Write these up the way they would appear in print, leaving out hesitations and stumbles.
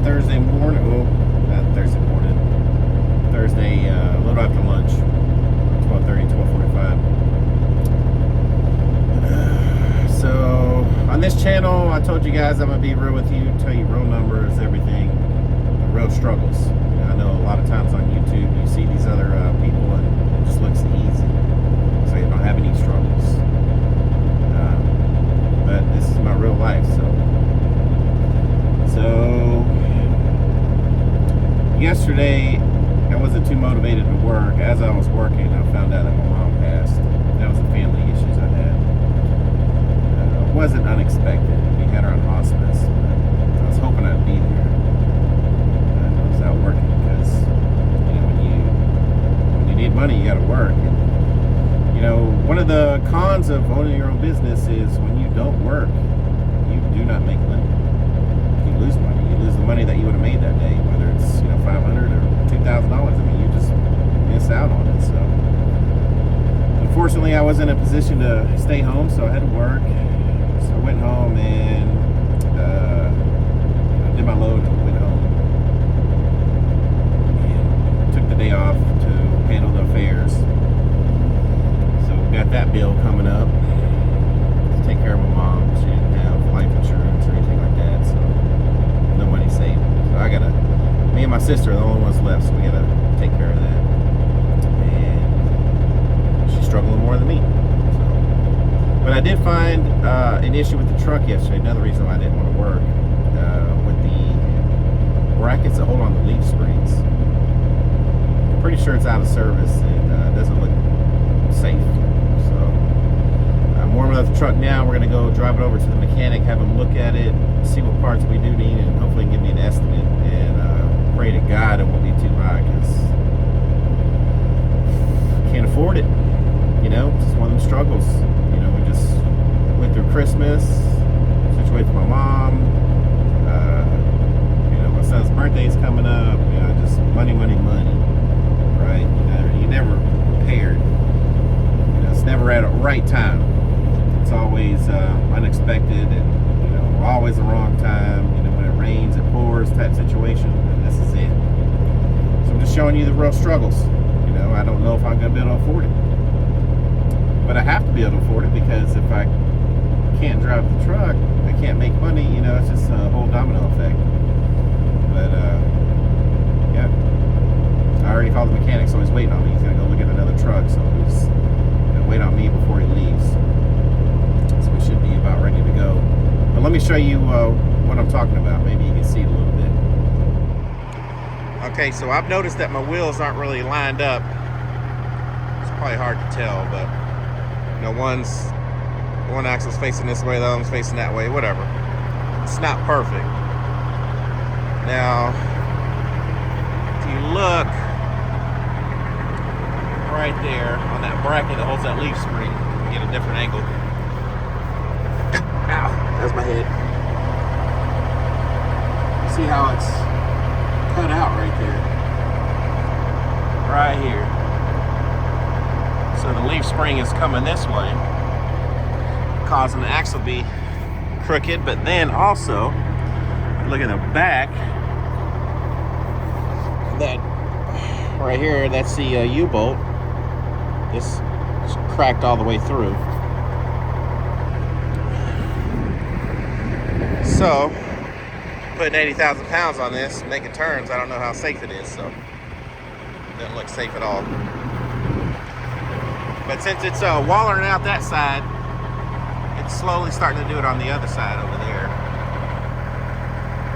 Thursday morning. Well, not Thursday morning. Thursday, a little after lunch. 12:30, 12:45. So, on this channel, I told you guys I'm going to be real with you, tell you real numbers, everything, real struggles. I know a lot of times on YouTube, you see these other people and it just looks easy. So you don't have any struggles. But this is my real life, So, yesterday, I wasn't too motivated to work. As I was working, I found out that my mom passed. That was the family issues I had. It wasn't unexpected. We had her on hospice. I was hoping I'd be there. I was out working because, when you need money, you got to work. And, one of the cons of owning your own business is when you don't work, you do not make money. You lose money. You lose the money that you would have made that day, whether it's $500 or $2,000. I mean, you just miss out on it. So, unfortunately, I was in a position to stay home, so I had to work. So I went home and did my load and went home and took the day off to handle the affairs. So got that bill coming up to take care of my mom. She didn't have life insurance or anything like that, so no money saved. So me and my sister are the only ones left, so we gotta take care of that. And she's struggling more than me. So. But I did find an issue with the truck yesterday. Another reason why I didn't want to work with the brackets that hold on the leaf springs. I'm pretty sure it's out of service and doesn't look safe. So I'm warming up the truck now. We're gonna go drive it over to the mechanic, have him look at it, see what parts we do need, and hopefully give me an estimate. And pray to God it won't be too high because I can't afford it. It's just one of them struggles. We just went through Christmas, situated with my mom. My son's birthday's coming up. Just money, right? You never prepared. It's never at a right time. It's always unexpected and always the wrong time. When it rains, it pours type situation, and this is it. So I'm just showing you the real struggles. I don't know if I'm gonna be able to afford it, but I have to be able to afford it because if I can't drive the truck, I can't make money. It's just a whole domino effect. But yeah, I already called the mechanic, so he's waiting on me. He's gonna go look at another truck, so he's gonna wait on me before he leaves. So we should be about ready to go. But let me show you what I'm talking about. Maybe you can see it a little bit. Okay, so I've noticed that my wheels aren't really lined up. It's probably hard to tell, but one axle's facing this way, the other one's facing that way, whatever. It's not perfect. Now, if you look right there on that bracket that holds that leaf spring, you get a different angle. Ow, that's my head. See how it's cut out right there? Right here. So the leaf spring is coming this way, causing the axle to be crooked, but then also, look at the back, that right here, that's the U-bolt. This is cracked all the way through. So, putting 80,000 pounds on this, making turns, I don't know how safe it is, so it doesn't look safe at all. But since it's wallering out that side, it's slowly starting to do it on the other side over there.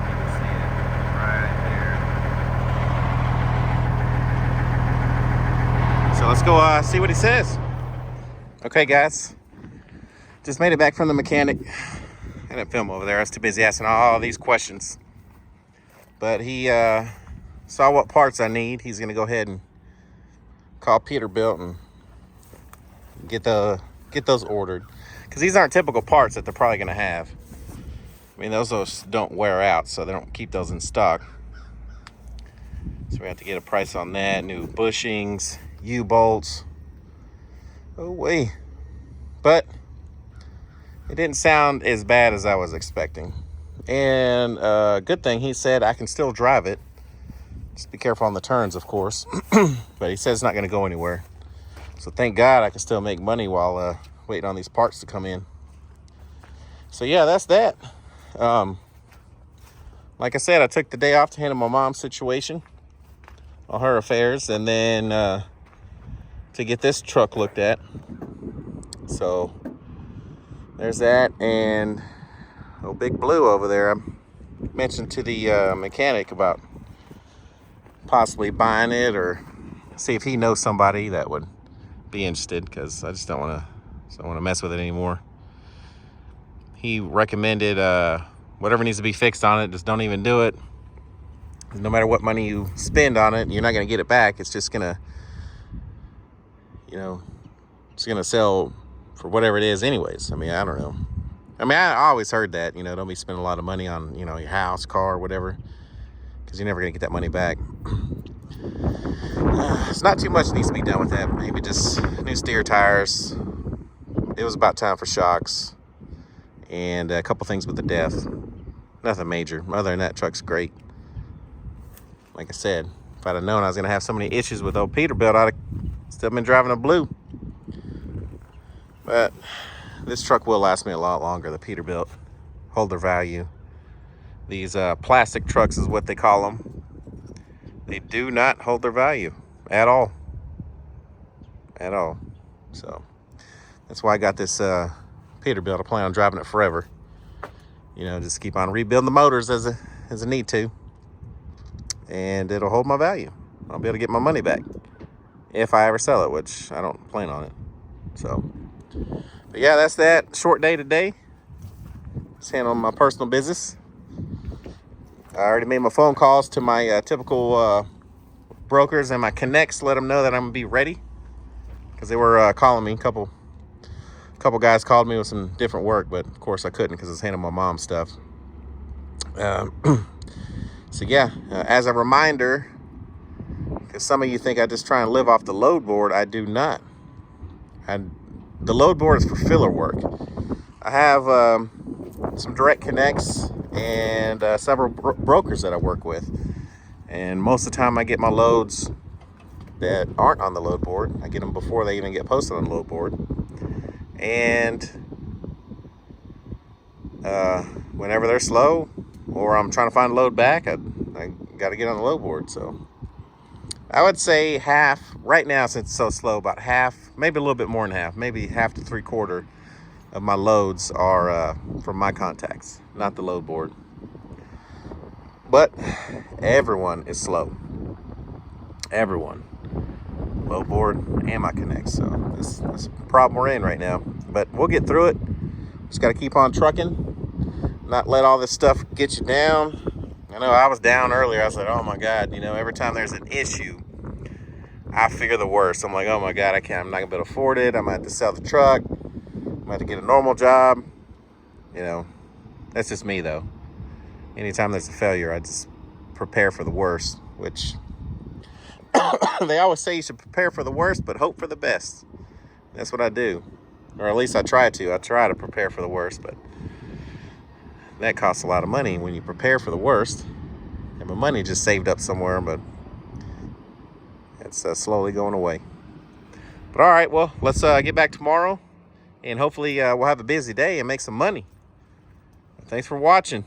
You can see it right there. So let's go see what he says. Okay, guys. Just made it back from the mechanic. I didn't film over there. I was too busy asking all these questions. But he saw what parts I need. He's going to go ahead and call Peterbilt and get those ordered, because these aren't typical parts that they're probably going to have. I mean, those don't wear out, so they don't keep those in stock. So we have to get a price on that. New bushings, U-bolts. Oh wait, but it didn't sound as bad as I was expecting. And good thing he said I can still drive it. Just be careful on the turns, of course. But he says it's not going to go anywhere. So thank God I can still make money while waiting on these parts to come in. So yeah, that's that. Like I said, I took the day off to handle my mom's situation, all her affairs, and then to get this truck looked at. So there's that. And oh, Big Blue over there, I mentioned to the mechanic about possibly buying it, or see if he knows somebody that would be interested, because I just don't want to mess with it anymore. He recommended whatever needs to be fixed on it, just don't even do it. No matter what money you spend on it, you're not going to get it back. It's just gonna, it's gonna sell for whatever it is anyways. I mean, I don't know. I mean, I always heard that, don't be spending a lot of money on, your house, car, whatever, because you're never going to get that money back. It's not too much needs to be done with that. Maybe just new steer tires. It was about time for shocks. And a couple things with the depth. Nothing major. Other than that, truck's great. Like I said, if I'd have known I was going to have so many issues with old Peterbilt, I'd have still been driving a Blue. But this truck will last me a lot longer. The Peterbilt hold their value. These plastic trucks is what they call them. They do not hold their value at all. At all. So that's why I got this Peterbilt. I plan on driving it forever. Just keep on rebuilding the motors as I need to. And it'll hold my value. I'll be able to get my money back if I ever sell it, which I don't plan on it. So, but yeah, that's that. Short day today. Just handling my personal business. I already made my phone calls to my typical brokers and my connects, let them know that I'm gonna be ready, because they were calling me. A couple guys called me with some different work, but of course I couldn't because I was handling my mom's stuff. So yeah, as a reminder, because some of you think I just try and live off the load board, I do not. The load board is for filler work. I have some direct connects and several brokers that I work with, and most of the time I get my loads that aren't on the load board. I get them before they even get posted on the load board, and whenever they're slow or I'm trying to find a load back, I got to get on the load board. So I would say half right now, since it's so slow, about half, maybe a little bit more than half, maybe half to 3/4 of my loads are from my contacts, not the load board. But everyone is slow. Everyone. Load board and my connects. So that's the problem we're in right now. But we'll get through it. Just got to keep on trucking. Not let all this stuff get you down. I know I was down earlier. I was like, oh my God, every time there's an issue, I figure the worst. I'm like, oh my God, I'm not gonna be able to afford it. I'm gonna have to sell the truck. I'm gonna have to get a normal job. That's just me though. Anytime there's a failure, I just prepare for the worst, which they always say you should prepare for the worst, but hope for the best. That's what I do. Or at least I try to. I try to prepare for the worst, but that costs a lot of money when you prepare for the worst. And my money just saved up somewhere, but it's slowly going away. But all right, well, let's get back tomorrow, and hopefully we'll have a busy day and make some money. Thanks for watching.